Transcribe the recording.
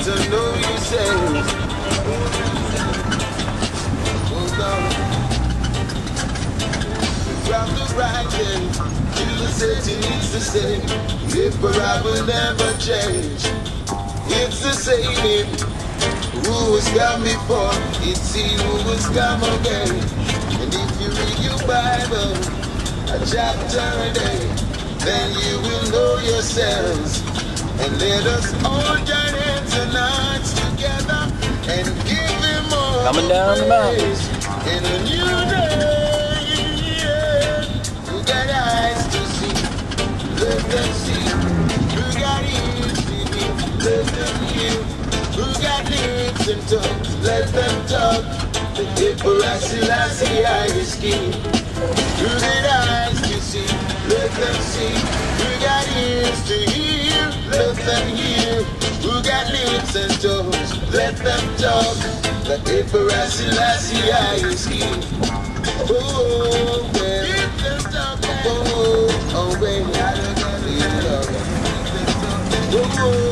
to know yourself. Oh Lord. From the rising to the setting, it's the same. If I will never change, it's the same. Who has come before, it's he who has come again. And if you read your Bible, a chapter a day, then you will know yourselves. And let us all join hands and hearts together and give him all coming down the mountain in a new day. Who got eyes to see, let them see. Who got ears to hear, let them hear. Who got lips and tongues, let them talk. The Emperor Selassie I is king. Who got eyes to see, let them see. Who got ears to hear, let them hear. Who got lips and tongues, let them talk. The Emperor Selassie I is king. Oh, well, oh, oh, well, oh,